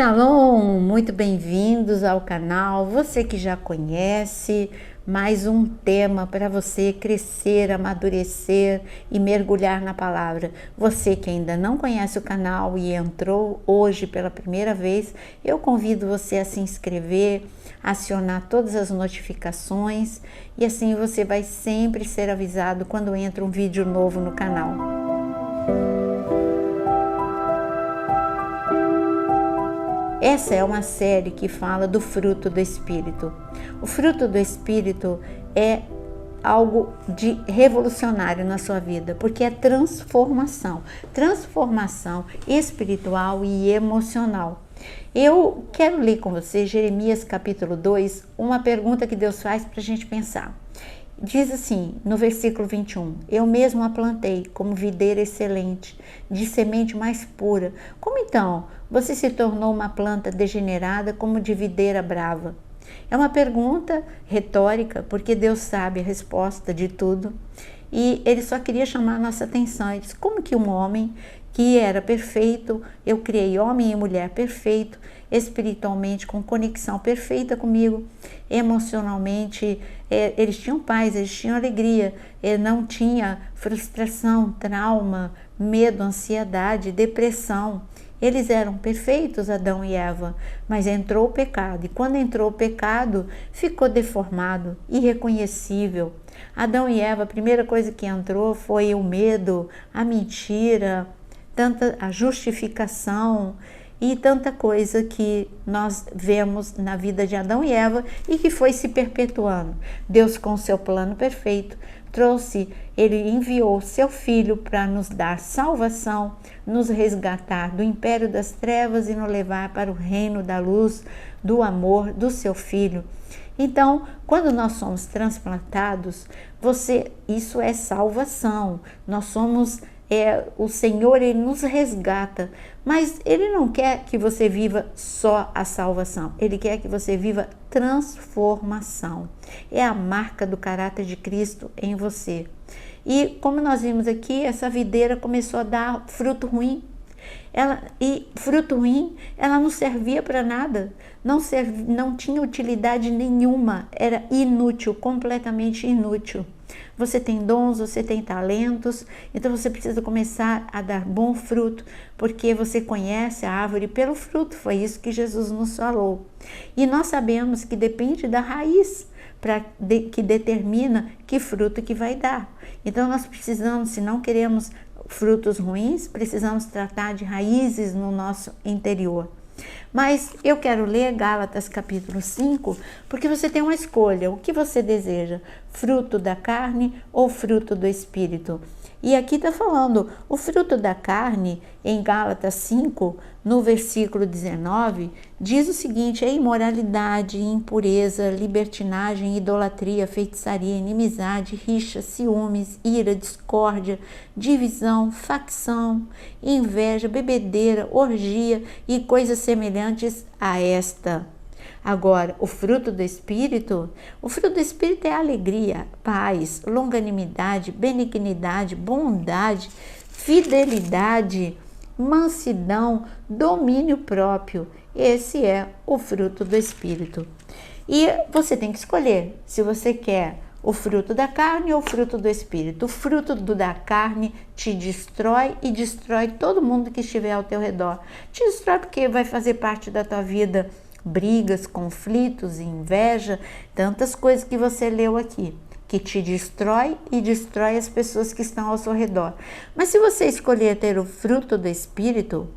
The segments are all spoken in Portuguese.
Shalom, muito bem-vindos ao canal. Você que já conhece, mais um tema para você crescer, amadurecer e mergulhar na palavra. Você que ainda não conhece o canal e entrou hoje pela primeira vez, eu convido você a se inscrever, acionar todas as notificações e assim você vai sempre ser avisado quando entra um vídeo novo no canal. Essa é uma série que fala do fruto do Espírito. O fruto do Espírito é algo de revolucionário na sua vida, porque é transformação espiritual e emocional. Eu quero ler com você Jeremias capítulo 2, uma pergunta que Deus faz para a gente pensar. Diz assim, no versículo 21, eu mesmo a plantei como videira excelente, de semente mais pura. Como então você se tornou uma planta degenerada como de videira brava? É uma pergunta retórica, porque Deus sabe a resposta de tudo. E Ele só queria chamar a nossa atenção. Ele disse, como que um homem que era perfeito, eu criei homem e mulher perfeito, espiritualmente com conexão perfeita comigo, emocionalmente, eles tinham paz, eles tinham alegria, não tinha frustração, trauma, medo, ansiedade, depressão. Eles eram perfeitos, Adão e Eva, mas entrou o pecado. E quando entrou o pecado, ficou deformado, irreconhecível. Adão e Eva, a primeira coisa que entrou foi o medo, a mentira, a justificação e tanta coisa que nós vemos na vida de Adão e Eva e que foi se perpetuando. Deus, com seu plano perfeito, Ele enviou seu Filho para nos dar salvação, nos resgatar do império das trevas e nos levar para o reino da luz, do amor do seu Filho. Então, quando nós somos transplantados, isso é salvação. Nós somos o Senhor, Ele nos resgata, mas Ele não quer que você viva só a salvação, Ele quer que você viva transformação. É a marca do caráter de Cristo em você. E como nós vimos aqui, essa videira começou a dar fruto ruim. Fruto ruim, ela não servia para nada, não tinha utilidade nenhuma, era inútil, completamente inútil. Você tem dons, você tem talentos, então você precisa começar a dar bom fruto, porque você conhece a árvore pelo fruto, foi isso que Jesus nos falou. E nós sabemos que depende da raiz, que determina que fruto que vai dar. Então nós precisamos, se não queremos frutos ruins, precisamos tratar de raízes no nosso interior. Mas eu quero ler Gálatas capítulo 5, porque você tem uma escolha, o que você deseja, fruto da carne ou fruto do Espírito? E aqui está falando, o fruto da carne, em Gálatas 5, no versículo 19, diz o seguinte, é imoralidade, impureza, libertinagem, idolatria, feitiçaria, inimizade, rixa, ciúmes, ira, discórdia, divisão, facção, inveja, bebedeira, orgia e coisas semelhantes a esta. Agora, o fruto do Espírito é alegria, paz, longanimidade, benignidade, bondade, fidelidade, mansidão, domínio próprio. Esse é o fruto do Espírito. E você tem que escolher se você quer o fruto da carne ou o fruto do Espírito. O fruto da carne te destrói e destrói todo mundo que estiver ao teu redor. Te destrói porque vai fazer parte da tua vida brigas, conflitos, inveja, tantas coisas que você leu aqui, que te destrói e destrói as pessoas que estão ao seu redor. Mas se você escolher ter o fruto do Espírito,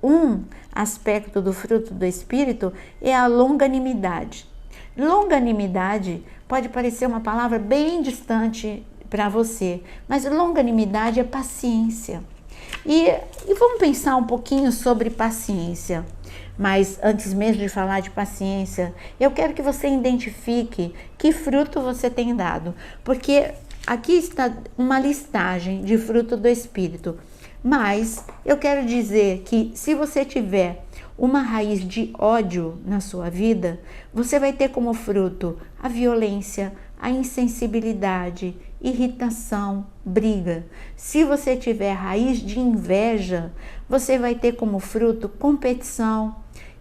um aspecto do fruto do Espírito é a longanimidade. Longanimidade pode parecer uma palavra bem distante para você, mas longanimidade é paciência. E vamos pensar um pouquinho sobre paciência. Mas antes mesmo de falar de paciência, eu quero que você identifique que fruto você tem dado, porque aqui está uma listagem de fruto do Espírito. Mas eu quero dizer que se você tiver uma raiz de ódio na sua vida, você vai ter como fruto a violência, a insensibilidade, irritação, briga. Se você tiver raiz de inveja, você vai ter como fruto competição,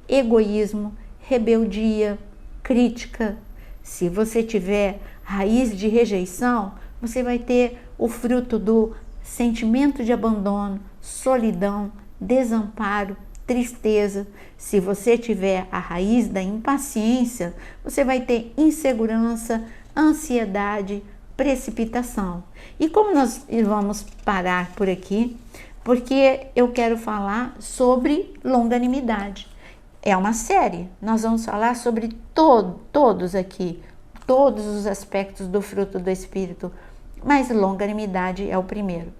egoísmo, rebeldia, crítica. Se você tiver raiz de rejeição, você vai ter o fruto do sentimento de abandono, solidão, desamparo, tristeza. Se você tiver a raiz da impaciência, você vai ter insegurança, ansiedade, precipitação. E como nós vamos parar por aqui, porque eu quero falar sobre longanimidade. É uma série, nós vamos falar sobre todos aqui, todos os aspectos do fruto do Espírito, mas longanimidade é o primeiro.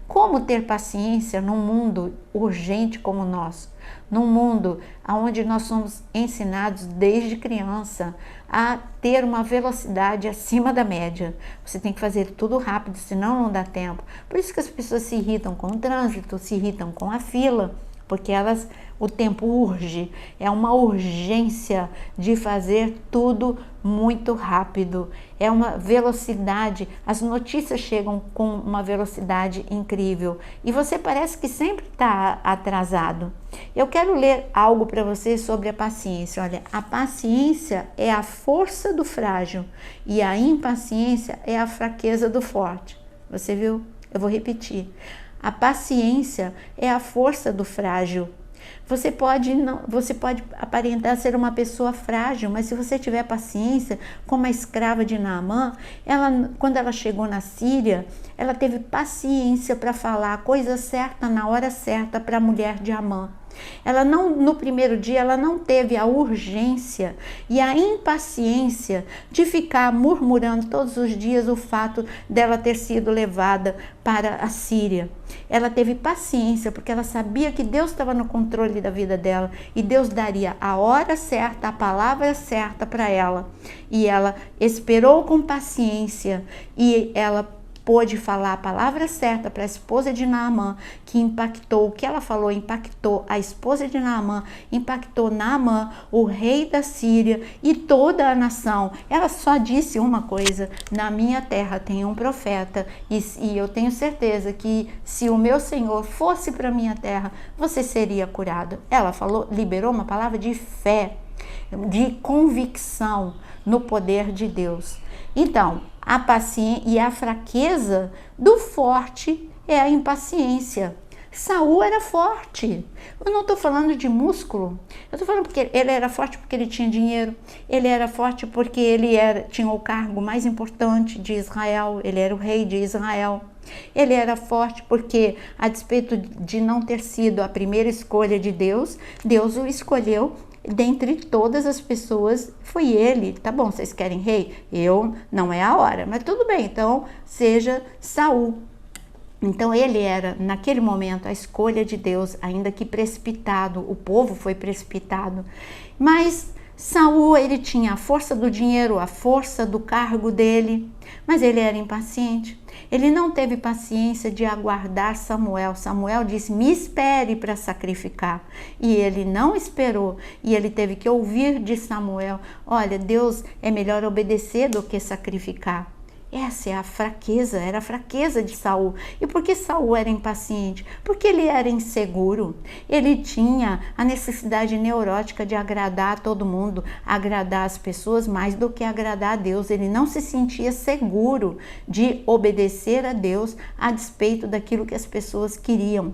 Como ter paciência num mundo urgente como o nosso, num mundo onde nós somos ensinados desde criança a ter uma velocidade acima da média. Você tem que fazer tudo rápido, senão não dá tempo. Por isso que as pessoas se irritam com o trânsito, se irritam com a fila, porque o tempo urge, é uma urgência de fazer tudo muito rápido, é uma velocidade, as notícias chegam com uma velocidade incrível e você parece que sempre está atrasado. Eu quero ler algo para você sobre a paciência. Olha, a paciência é a força do frágil e a impaciência é a fraqueza do forte. Você viu? Eu vou repetir. A paciência é a força do frágil. Você pode aparentar ser uma pessoa frágil, mas se você tiver paciência, como a escrava de Naamã, quando ela chegou na Síria, ela teve paciência para falar a coisa certa na hora certa para a mulher de Amã. Ela não, no primeiro dia, ela não teve a urgência e a impaciência de ficar murmurando todos os dias o fato dela ter sido levada para a Síria. Ela teve paciência porque ela sabia que Deus estava no controle da vida dela e Deus daria a hora certa, a palavra certa para ela. E ela esperou com paciência e ela pôde falar a palavra certa para a esposa de Naamã, que impactou, o que ela falou impactou a esposa de Naamã, impactou Naamã, o rei da Síria e toda a nação. Ela só disse uma coisa: na minha terra tem um profeta e eu tenho certeza que se o meu Senhor fosse para minha terra, você seria curado. Ela falou, liberou uma palavra de fé, de convicção no poder de Deus. Então, a paciência e a fraqueza do forte é a impaciência. Saul era forte. Eu não estou falando de músculo. Eu estou falando porque ele era forte porque ele tinha dinheiro. Ele era forte porque ele tinha o cargo mais importante de Israel. Ele era o rei de Israel. Ele era forte porque, a despeito de não ter sido a primeira escolha de Deus, Deus o escolheu. Dentre todas as pessoas, foi ele. Tá bom, vocês querem rei? Não é a hora, mas tudo bem, então seja Saul. Então ele era, naquele momento, a escolha de Deus, ainda que precipitado, o povo foi precipitado. Mas Saul, ele tinha a força do dinheiro, a força do cargo dele, mas ele era impaciente. Ele não teve paciência de aguardar Samuel. Samuel disse, me espere para sacrificar. E ele não esperou. E ele teve que ouvir de Samuel, olha, Deus é melhor obedecer do que sacrificar. Essa é a fraqueza, era a fraqueza de Saul. E por que Saul era impaciente? Porque ele era inseguro. Ele tinha a necessidade neurótica de agradar a todo mundo, agradar as pessoas mais do que agradar a Deus. Ele não se sentia seguro de obedecer a Deus a despeito daquilo que as pessoas queriam.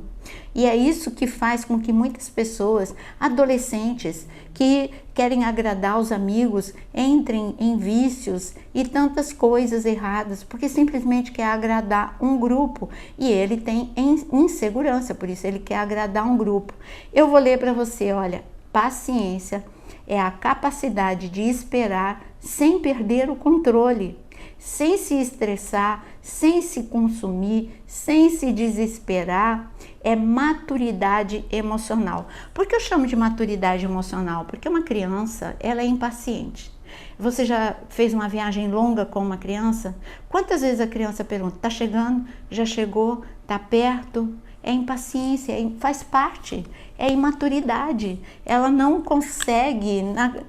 E é isso que faz com que muitas pessoas, adolescentes, que querem agradar os amigos, entrem em vícios e tantas coisas erradas, porque simplesmente quer agradar um grupo e ele tem insegurança, por isso ele quer agradar um grupo. Eu vou ler para você, olha, paciência é a capacidade de esperar sem perder o controle, sem se estressar, sem se consumir, sem se desesperar. É maturidade emocional. Por que eu chamo de maturidade emocional? Porque uma criança, ela é impaciente. Você já fez uma viagem longa com uma criança? Quantas vezes a criança pergunta, tá chegando? Já chegou? Tá perto? É impaciência, faz parte, é imaturidade. Ela não consegue,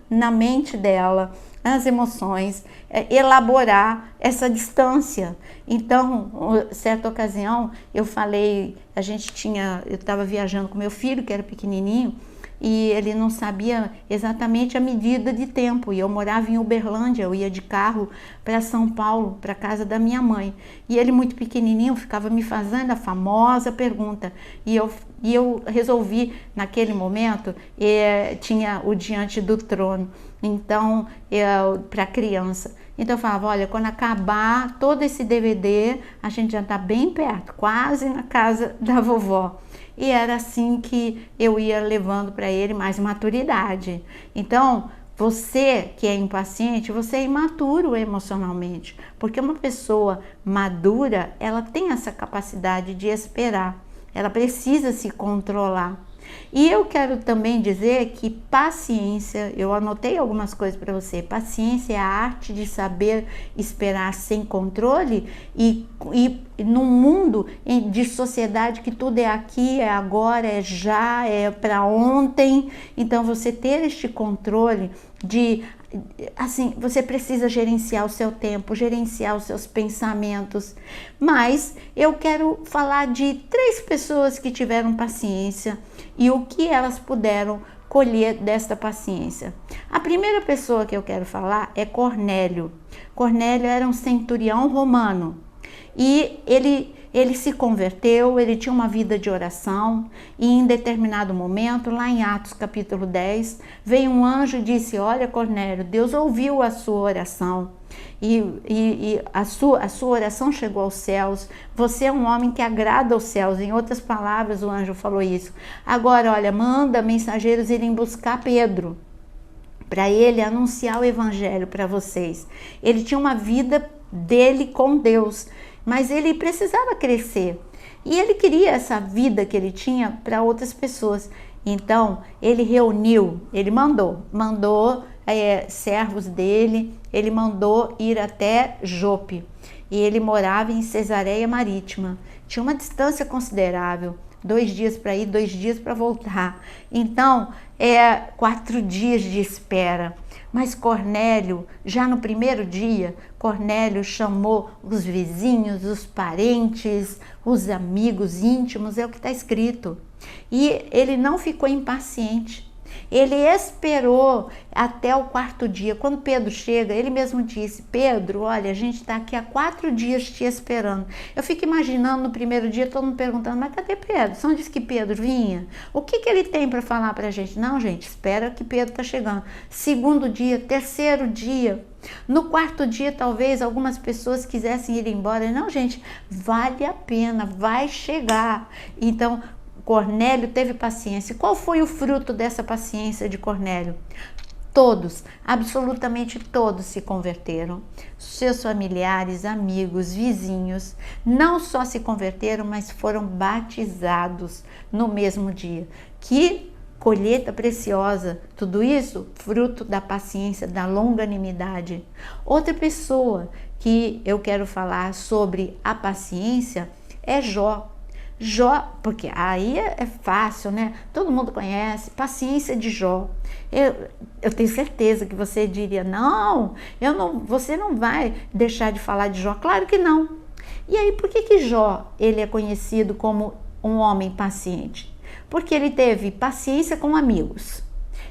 na mente dela, as emoções, elaborar essa distância. Então, certa ocasião, eu falei, eu estava viajando com meu filho, que era pequenininho, e ele não sabia exatamente a medida de tempo, e eu morava em Uberlândia, eu ia de carro para São Paulo, para casa da minha mãe, e ele muito pequenininho ficava me fazendo a famosa pergunta, e eu resolvi, naquele momento, tinha o Diante do Trono, então, para criança, então eu falava, olha, quando acabar todo esse DVD, a gente já está bem perto, quase na casa da vovó. E era assim que eu ia levando para ele mais maturidade. Então, você que é impaciente, você é imaturo emocionalmente, porque uma pessoa madura, ela tem essa capacidade de esperar, ela precisa se controlar. E eu quero também dizer que paciência, eu anotei algumas coisas para você, paciência é a arte de saber esperar sem controle e num mundo de sociedade que tudo é aqui, é agora, é já, é para ontem, então você ter este controle assim, você precisa gerenciar o seu tempo, gerenciar os seus pensamentos, mas eu quero falar de 3 pessoas que tiveram paciência e o que elas puderam colher desta paciência. A primeira pessoa que eu quero falar é Cornélio. Cornélio era um centurião romano e ele se converteu, ele tinha uma vida de oração e em determinado momento, lá em Atos capítulo 10, veio um anjo e disse, olha Cornélio, Deus ouviu a sua oração e a sua oração chegou aos céus, você é um homem que agrada aos céus, em outras palavras o anjo falou isso. Agora olha, manda mensageiros irem buscar Pedro, para ele anunciar o evangelho para vocês. Ele tinha uma vida dele com Deus, mas ele precisava crescer e ele queria essa vida que ele tinha para outras pessoas. Então ele reuniu, ele mandou servos dele, ele mandou ir até Jope e ele morava em Cesareia Marítima, tinha uma distância considerável, 2 dias para ir, 2 dias para voltar, então 4 dias de espera. Mas Cornélio, já no primeiro dia, Cornélio chamou os vizinhos, os parentes, os amigos íntimos, é o que está escrito. E ele não ficou impaciente. Ele esperou até o 4º dia. Quando Pedro chega, ele mesmo disse, Pedro, olha, a gente está aqui há 4 dias te esperando. Eu fico imaginando no primeiro dia, todo mundo perguntando, mas cadê Pedro? Você não disse que Pedro vinha? O que ele tem para falar para a gente? Não, gente, espera que Pedro está chegando. 2º dia, 3º dia. No 4º dia, talvez algumas pessoas quisessem ir embora. Não, gente, vale a pena, vai chegar. Então, Cornélio teve paciência. Qual foi o fruto dessa paciência de Cornélio? Todos, absolutamente todos se converteram. Seus familiares, amigos, vizinhos, não só se converteram, mas foram batizados no mesmo dia. Que colheita preciosa! Tudo isso fruto da paciência, da longanimidade. Outra pessoa que eu quero falar sobre a paciência é Jó. Jó, porque aí é fácil, né? Todo mundo conhece, paciência de Jó. Eu tenho certeza que você diria, não, você não vai deixar de falar de Jó. Claro que não. E aí, por que Jó ele é conhecido como um homem paciente? Porque ele teve paciência com amigos.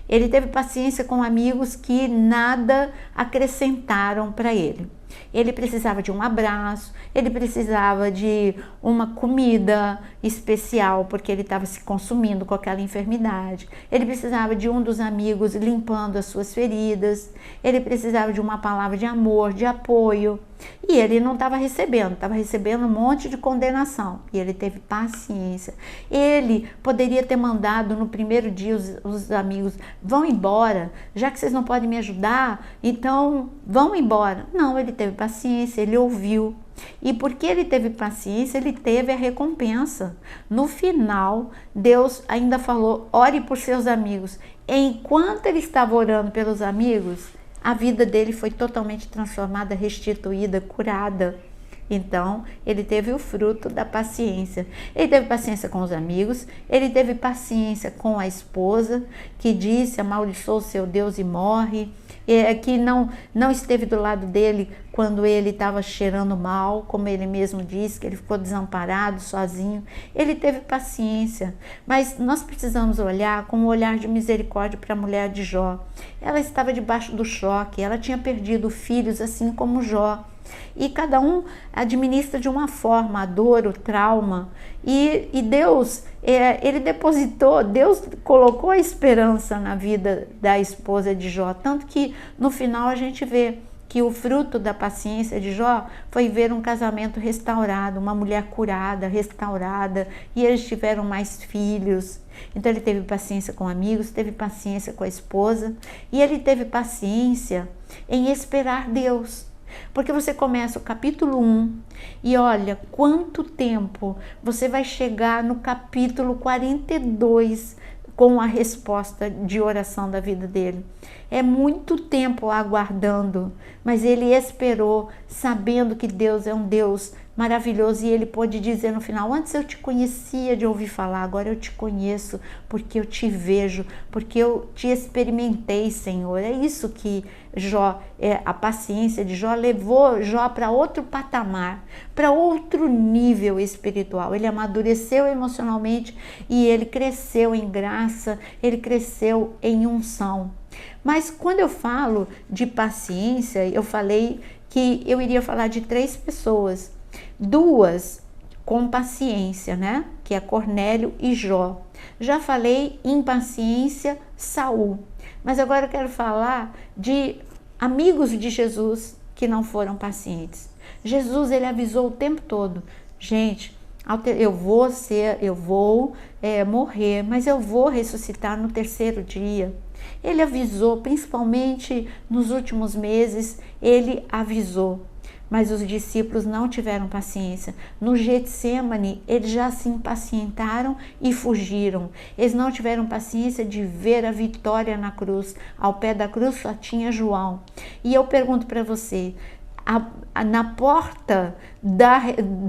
Ele teve paciência com amigos que nada acrescentaram para ele. Ele precisava de um abraço, ele precisava de uma comida especial, porque ele estava se consumindo com aquela enfermidade. Ele precisava de um dos amigos limpando as suas feridas. Ele precisava de uma palavra de amor, de apoio. E ele não estava recebendo um monte de condenação. E ele teve paciência. Ele poderia ter mandado no primeiro dia os amigos, vão embora, já que vocês não podem me ajudar, então vão embora. Não, ele teve paciência, ele ouviu. E porque ele teve paciência, ele teve a recompensa. No final, Deus ainda falou, ore por seus amigos. Enquanto ele estava orando pelos amigos, a vida dele foi totalmente transformada, restituída, curada. Então, ele teve o fruto da paciência. Ele teve paciência com os amigos, ele teve paciência com a esposa, que disse, amaldiçoa o seu Deus e morre, que não esteve do lado dele quando ele estava cheirando mal, como ele mesmo disse, que ele ficou desamparado, sozinho. Ele teve paciência, mas nós precisamos olhar com um olhar de misericórdia para a mulher de Jó. Ela estava debaixo do choque, ela tinha perdido filhos, assim como Jó. E cada um administra de uma forma a dor, o trauma. E Deus, ele depositou, Deus colocou a esperança na vida da esposa de Jó. Tanto que no final a gente vê que o fruto da paciência de Jó foi ver um casamento restaurado, uma mulher curada, restaurada, e eles tiveram mais filhos. Então ele teve paciência com amigos, teve paciência com a esposa, e ele teve paciência em esperar Deus. Porque você começa o capítulo 1 e olha quanto tempo você vai chegar no capítulo 42 com a resposta de oração da vida dele. É muito tempo aguardando, mas ele esperou, sabendo que Deus é um Deus maravilhoso, e ele pôde dizer no final: antes eu te conhecia de ouvir falar, agora eu te conheço porque eu te vejo, porque eu te experimentei, Senhor. É isso que Jó, a paciência de Jó levou Jó para outro patamar, para outro nível espiritual. Ele amadureceu emocionalmente e ele cresceu em graça, ele cresceu em unção. Mas quando eu falo de paciência, eu falei que eu iria falar de 3 pessoas, 2 com paciência, né? Que é Cornélio e Jó. Já falei em paciência Saul, mas agora eu quero falar de amigos de Jesus que não foram pacientes. Jesus, ele avisou o tempo todo: gente, eu vou morrer, mas eu vou ressuscitar no 3º dia. Ele avisou, principalmente nos últimos meses, ele avisou. Mas os discípulos não tiveram paciência. No Getsêmani, eles já se impacientaram e fugiram. Eles não tiveram paciência de ver a vitória na cruz. Ao pé da cruz só tinha João. E eu pergunto para você, na porta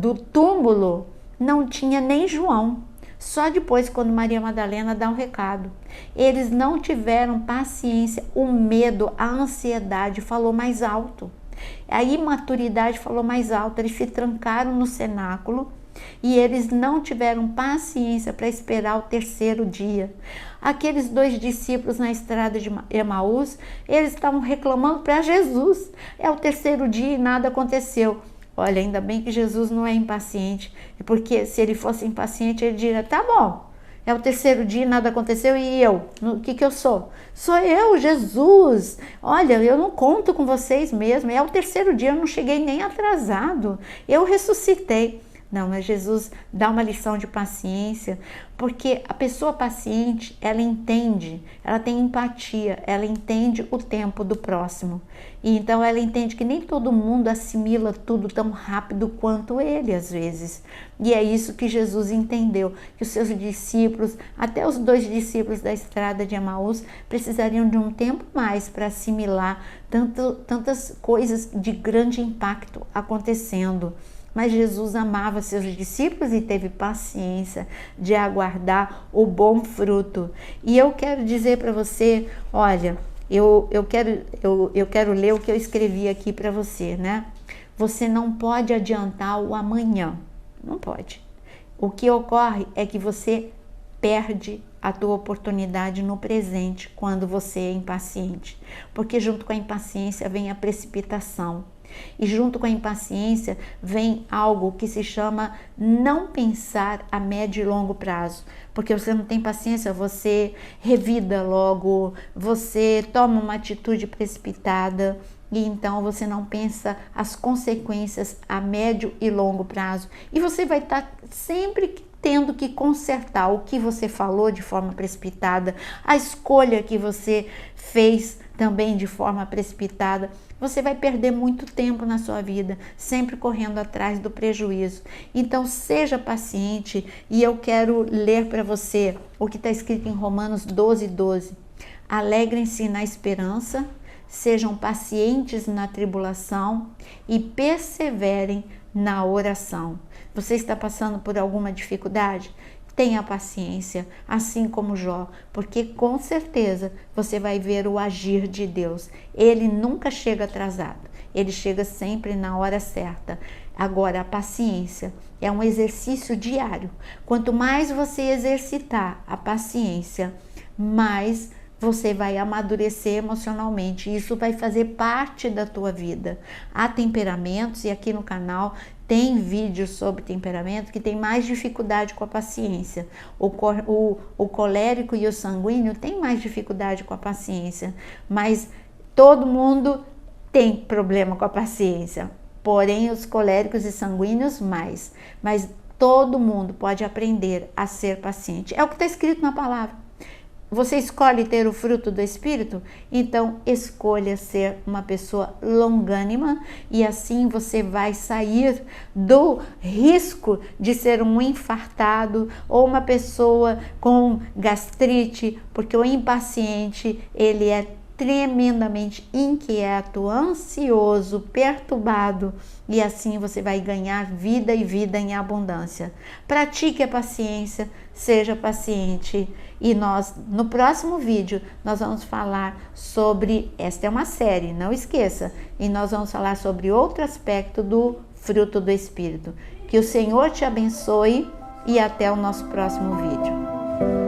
do túmulo não tinha nem João. Só depois, quando Maria Madalena dá um recado. Eles não tiveram paciência. O medo, a ansiedade falou mais alto. A imaturidade falou mais alto. Eles se trancaram no cenáculo e eles não tiveram paciência para esperar o 3º dia. Aqueles 2 discípulos na estrada de Emaús, eles estavam reclamando para Jesus: é o 3º dia e nada aconteceu. Olha, ainda bem que Jesus não é impaciente, porque se ele fosse impaciente, ele diria: tá bom, é o 3º dia e nada aconteceu, e eu? O que eu sou? Sou eu, Jesus. Olha, eu não conto com vocês mesmo, é o 3º dia, eu não cheguei nem atrasado, eu ressuscitei. Não, mas Jesus dá uma lição de paciência, porque a pessoa paciente, ela entende, ela tem empatia, ela entende o tempo do próximo. E então ela entende que nem todo mundo assimila tudo tão rápido quanto ele, às vezes. E é isso que Jesus entendeu, que os seus discípulos, até os 2 discípulos da estrada de Emaús, precisariam de um tempo mais para assimilar tantas coisas de grande impacto acontecendo. Mas Jesus amava seus discípulos e teve paciência de aguardar o bom fruto. E eu quero dizer para você, olha, eu quero ler o que eu escrevi aqui para você, né? Você não pode adiantar o amanhã, não pode. O que ocorre é que você perde a tua oportunidade no presente quando você é impaciente, porque junto com a impaciência vem a precipitação. E junto com a impaciência vem algo que se chama não pensar a médio e longo prazo. Porque você não tem paciência, você revida logo, você toma uma atitude precipitada e então você não pensa as consequências a médio e longo prazo. E você vai estar sempre tendo que consertar o que você falou de forma precipitada, a escolha que você fez também de forma precipitada. Você vai perder muito tempo na sua vida, sempre correndo atrás do prejuízo. Então, seja paciente, e eu quero ler para você o que está escrito em Romanos 12:12. Alegrem-se na esperança, sejam pacientes na tribulação e perseverem na oração. Você está passando por alguma dificuldade? Tenha paciência, assim como Jó, porque com certeza você vai ver o agir de Deus. Ele nunca chega atrasado, ele chega sempre na hora certa. Agora, a paciência é um exercício diário. Quanto mais você exercitar a paciência, mais você vai amadurecer emocionalmente. Isso vai fazer parte da tua vida. Há temperamentos, e aqui no canal tem vídeos sobre temperamento que tem mais dificuldade com a paciência. O colérico e o sanguíneo tem mais dificuldade com a paciência, mas todo mundo tem problema com a paciência. Porém, os coléricos e sanguíneos mais. Mas todo mundo pode aprender a ser paciente. É o que está escrito na palavra. Você escolhe ter o fruto do Espírito? Então, escolha ser uma pessoa longânima e assim você vai sair do risco de ser um infartado ou uma pessoa com gastrite, porque o impaciente, ele é tremendamente inquieto, ansioso, perturbado, e assim você vai ganhar vida e vida em abundância. Pratique a paciência, seja paciente, e nós, no próximo vídeo, nós vamos falar sobre, esta é uma série, não esqueça, e nós vamos falar sobre outro aspecto do fruto do Espírito. Que o Senhor te abençoe e até o nosso próximo vídeo.